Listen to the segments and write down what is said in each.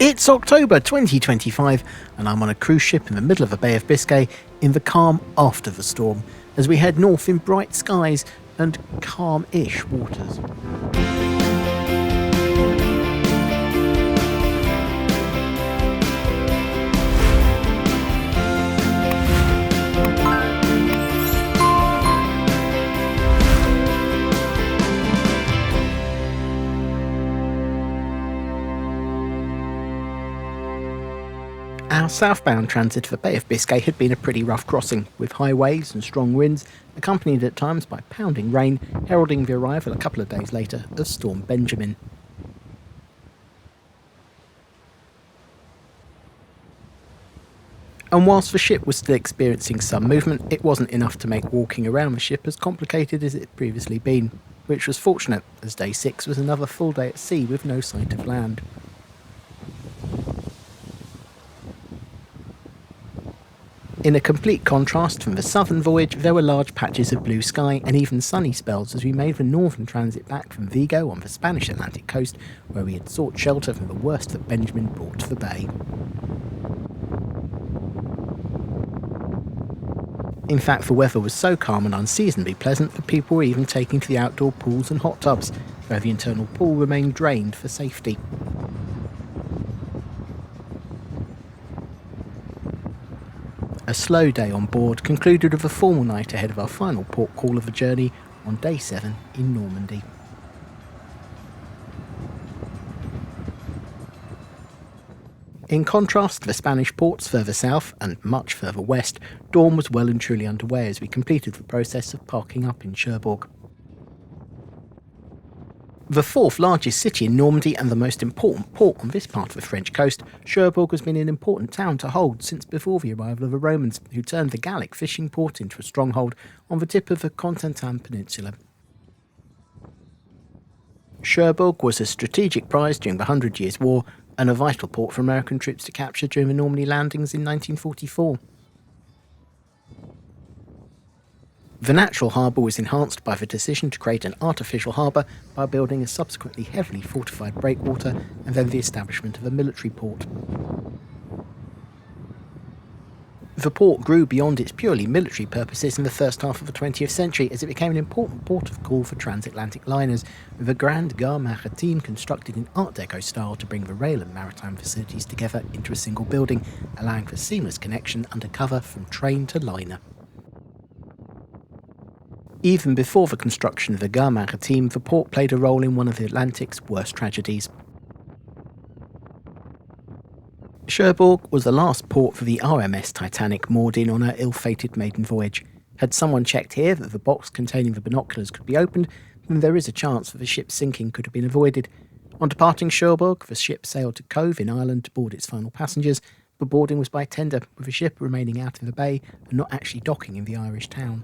It's October 2025 and I'm on a cruise ship in the middle of the Bay of Biscay in the calm after the storm as we head north in bright skies and calm-ish waters. Our southbound transit of the Bay of Biscay had been a pretty rough crossing, with high waves and strong winds, accompanied at times by pounding rain, heralding the arrival a couple of days later of Storm Benjamin. And whilst the ship was still experiencing some movement, it wasn't enough to make walking around the ship as complicated as it had previously been, which was fortunate, as day 6 was another full day at sea with no sight of land. In a complete contrast from the southern voyage, there were large patches of blue sky and even sunny spells as we made the northern transit back from Vigo on the Spanish Atlantic coast, where we had sought shelter from the worst that Benjamin brought to the bay. In fact, the weather was so calm and unseasonably pleasant that people were even taking to the outdoor pools and hot tubs, though the internal pool remained drained for safety. A slow day on board concluded with a formal night ahead of our final port call of the journey on day 7 in Normandy. In contrast to the Spanish ports further south and much further west, dawn was well and truly underway as we completed the process of parking up in Cherbourg. The fourth largest city in Normandy and the most important port on this part of the French coast, Cherbourg has been an important town to hold since before the arrival of the Romans, who turned the Gallic fishing port into a stronghold on the tip of the Cotentin Peninsula. Cherbourg was a strategic prize during the 100 Years' War and a vital port for American troops to capture during the Normandy landings in 1944. The natural harbour was enhanced by the decision to create an artificial harbour by building a subsequently heavily fortified breakwater and then the establishment of a military port. The port grew beyond its purely military purposes in the first half of the 20th century as it became an important port of call for transatlantic liners, with a grand Gare Maritime constructed in Art Deco style to bring the rail and maritime facilities together into a single building, allowing for seamless connection under cover from train to liner. Even before the construction of the Gare Maritime, the port played a role in one of the Atlantic's worst tragedies. Cherbourg was the last port for the RMS Titanic moored in on her ill-fated maiden voyage. Had someone checked here that the box containing the binoculars could be opened, then there is a chance that the ship's sinking could have been avoided. On departing Cherbourg, the ship sailed to Cove in Ireland to board its final passengers, but boarding was by tender, with the ship remaining out in the bay and not actually docking in the Irish town.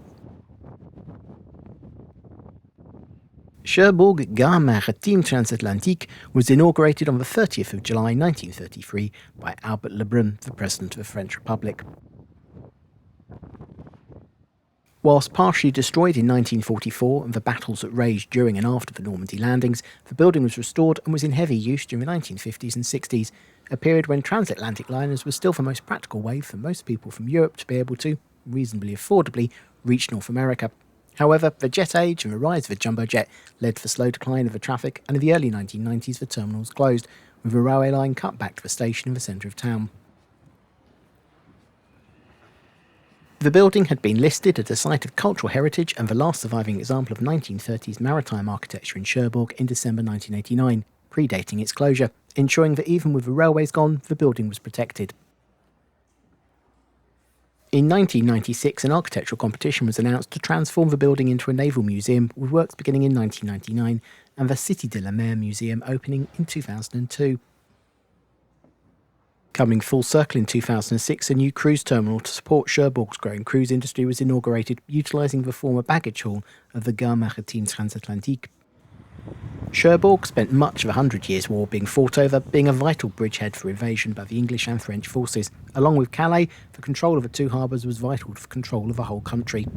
Cherbourg Gare Maritime Transatlantique was inaugurated on the 30th of July 1933 by Albert Lebrun, the President of the French Republic. Whilst partially destroyed in 1944 and the battles that raged during and after the Normandy landings, the building was restored and was in heavy use during the 1950s and 60s, a period when transatlantic liners were still the most practical way for most people from Europe to be able to, reasonably affordably, reach North America. However, the jet age and the rise of the jumbo jet led to the slow decline of the traffic, and in the early 1990s the terminals closed, with a railway line cut back to the station in the centre of town. The building had been listed as a site of cultural heritage and the last surviving example of 1930s maritime architecture in Cherbourg in December 1989, predating its closure, ensuring that even with the railways gone, the building was protected. In 1996, an architectural competition was announced to transform the building into a naval museum, with works beginning in 1999 and the Cité de la Mer Museum opening in 2002. Coming full circle in 2006, a new cruise terminal to support Cherbourg's growing cruise industry was inaugurated, utilising the former baggage hall of the Gare Maritime Transatlantique. Cherbourg spent much of the 100 Years' War being fought over, being a vital bridgehead for invasion by the English and French forces. Along with Calais, the control of the two harbours was vital for control of the whole country.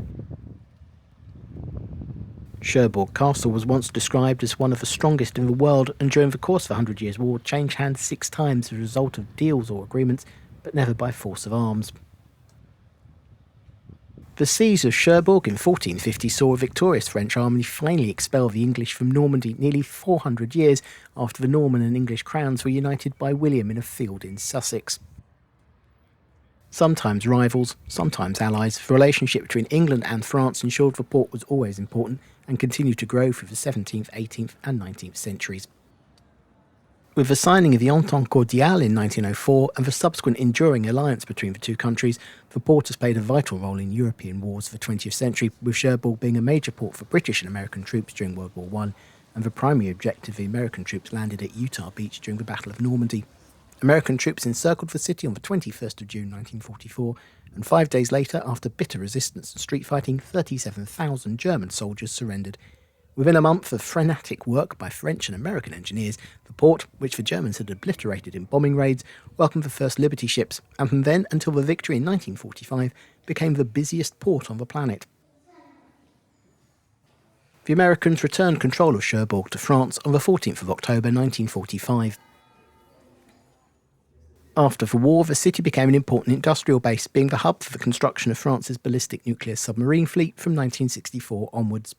Cherbourg Castle was once described as one of the strongest in the world, and during the course of the Hundred Years' War changed hands 6 times as a result of deals or agreements, but never by force of arms. The siege of Cherbourg in 1450 saw a victorious French army finally expel the English from Normandy nearly 400 years after the Norman and English crowns were united by William in a field in Sussex. Sometimes rivals, sometimes allies, the relationship between England and France ensured the port was always important and continued to grow through the 17th, 18th and 19th centuries. With the signing of the Entente Cordiale in 1904 and the subsequent enduring alliance between the two countries, the port has played a vital role in European wars of the 20th century, with Cherbourg being a major port for British and American troops during World War I, and the primary objective of the American troops landed at Utah Beach during the Battle of Normandy. American troops encircled the city on the 21st of June 1944, and 5 days later, after bitter resistance and street fighting, 37,000 German soldiers surrendered. Within a month of frenetic work by French and American engineers, the port, which the Germans had obliterated in bombing raids, welcomed the first Liberty ships, and from then until the victory in 1945, became the busiest port on the planet. The Americans returned control of Cherbourg to France on the 14th of October 1945. After the war, the city became an important industrial base, being the hub for the construction of France's ballistic nuclear submarine fleet from 1964 onwards.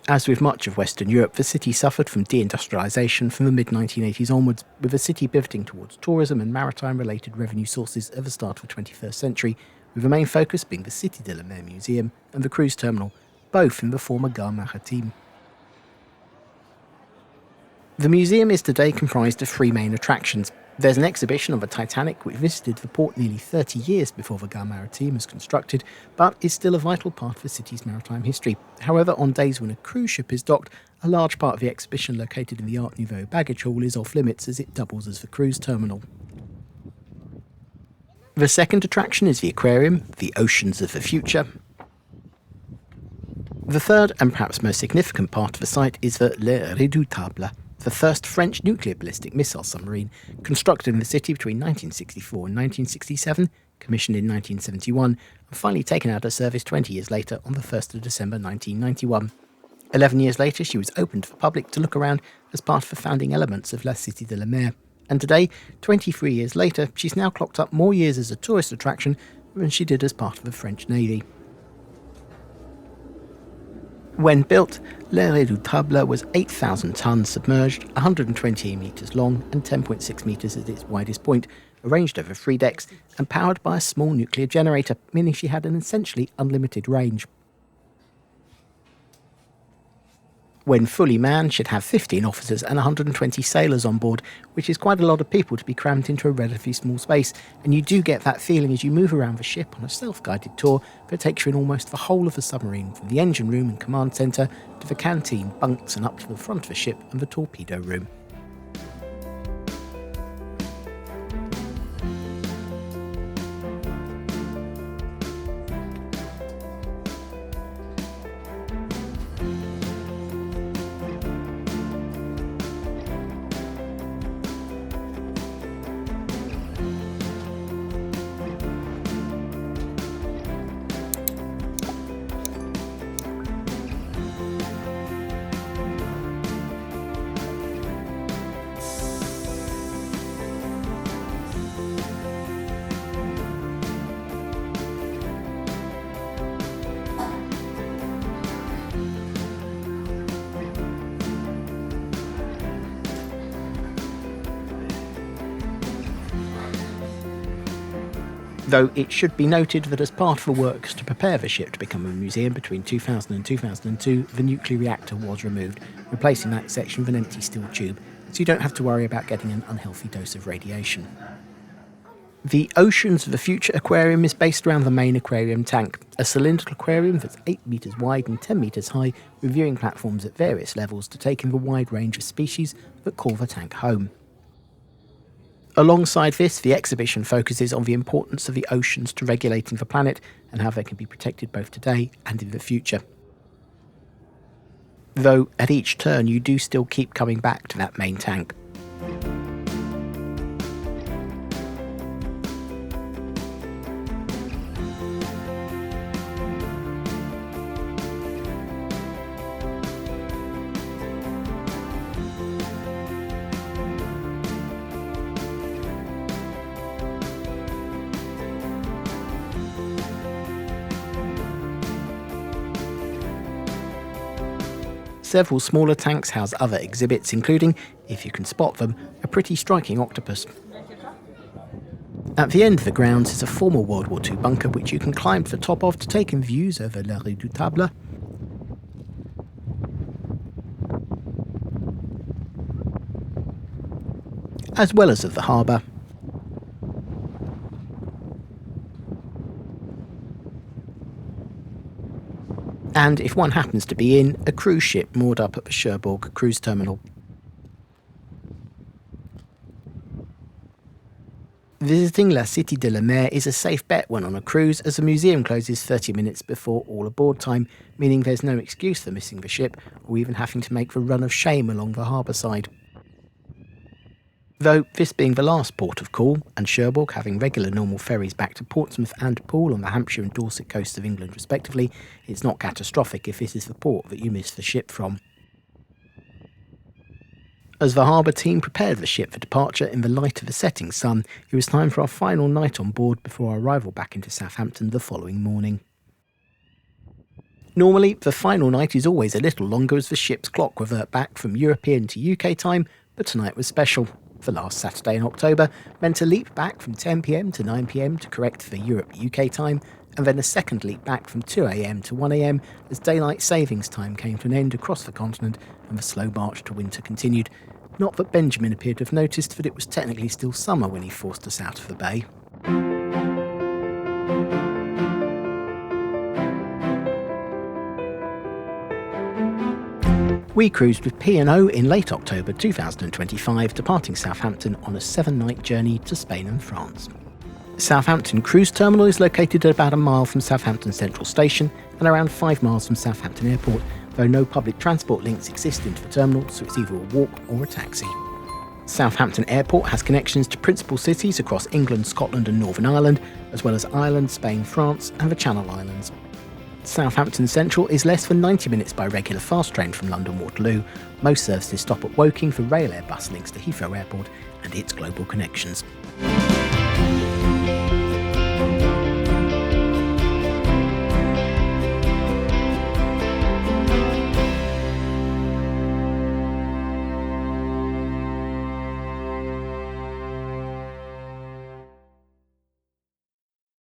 As with much of Western Europe, the city suffered from deindustrialisation from the mid-1980s onwards, with the city pivoting towards tourism and maritime-related revenue sources at the start of the 21st century, with the main focus being the Cité de la Mer Museum and the cruise terminal, both in the former Gare Maritime. The museum is today comprised of 3 main attractions. There's an exhibition on the Titanic, which visited the port nearly 30 years before the Gare Maritime was constructed, but is still a vital part of the city's maritime history. However, on days when a cruise ship is docked, a large part of the exhibition located in the Art Nouveau baggage hall is off limits as it doubles as the cruise terminal. The second attraction is the aquarium, the Oceans of the Future. The third, and perhaps most significant part of the site, is the Le Redoutable, the first French nuclear ballistic missile submarine, constructed in the city between 1964 and 1967, commissioned in 1971, and finally taken out of service 20 years later on the 1st of December 1991. 11 years later, she was opened to the public to look around as part of the founding elements of La Cité de la Mer. And today, 23 years later, she's now clocked up more years as a tourist attraction than she did as part of the French Navy. When built, Le Redoutable was 8,000 tons submerged, 120 metres long and 10.6 metres at its widest point, arranged over 3 decks and powered by a small nuclear generator, meaning she had an essentially unlimited range. When fully manned, she'd have 15 officers and 120 sailors on board, which is quite a lot of people to be crammed into a relatively small space, and you do get that feeling as you move around the ship on a self-guided tour that takes you in almost the whole of the submarine, from the engine room and command centre to the canteen, bunks and up to the front of the ship and the torpedo room. Though it should be noted that as part of the works to prepare the ship to become a museum between 2000 and 2002, the nuclear reactor was removed, replacing that section with an empty steel tube, so you don't have to worry about getting an unhealthy dose of radiation. The Oceans of the Future aquarium is based around the main aquarium tank, a cylindrical aquarium that's 8 metres wide and 10 metres high, with viewing platforms at various levels to take in the wide range of species that call the tank home. Alongside this, the exhibition focuses on the importance of the oceans to regulating the planet and how they can be protected both today and in the future. Though at each turn you do still keep coming back to that main tank. Several smaller tanks house other exhibits, including, if you can spot them, a pretty striking octopus. At the end of the grounds is a former World War II bunker which you can climb to the top of to take in views over La Redoutable, as well as of the harbour. And if one happens to be in, a cruise ship moored up at the Cherbourg cruise terminal. Visiting La Cité de la Mer is a safe bet when on a cruise, as the museum closes 30 minutes before all aboard time, meaning there's no excuse for missing the ship or even having to make the run of shame along the harbour side. Though this being the last port of call, and Cherbourg having regular normal ferries back to Portsmouth and Poole on the Hampshire and Dorset coasts of England respectively, it's not catastrophic if this is the port that you miss the ship from. As the harbour team prepared the ship for departure in the light of the setting sun, it was time for our final night on board before our arrival back into Southampton the following morning. Normally, the final night is always a little longer as the ship's clock revert back from European to UK time, but tonight was special. The last Saturday in October meant a leap back from 10 PM to 9 PM to correct for Europe-UK time, and then a second leap back from 2 AM to 1 AM as daylight savings time came to an end across the continent and the slow march to winter continued. Not that Benjamin appeared to have noticed that it was technically still summer when he forced us out of the bay. We cruised with P&O in late October 2025, departing Southampton on a 7-night journey to Spain and France. Southampton Cruise Terminal is located at about a mile from Southampton Central Station and around 5 miles from Southampton Airport, though no public transport links exist into the terminal, so it's either a walk or a taxi. Southampton Airport has connections to principal cities across England, Scotland and Northern Ireland, as well as Ireland, Spain, France and the Channel Islands. Southampton Central is less than 90 minutes by regular fast train from London Waterloo. Most services stop at Woking for Rail Air bus links to Heathrow Airport and its global connections.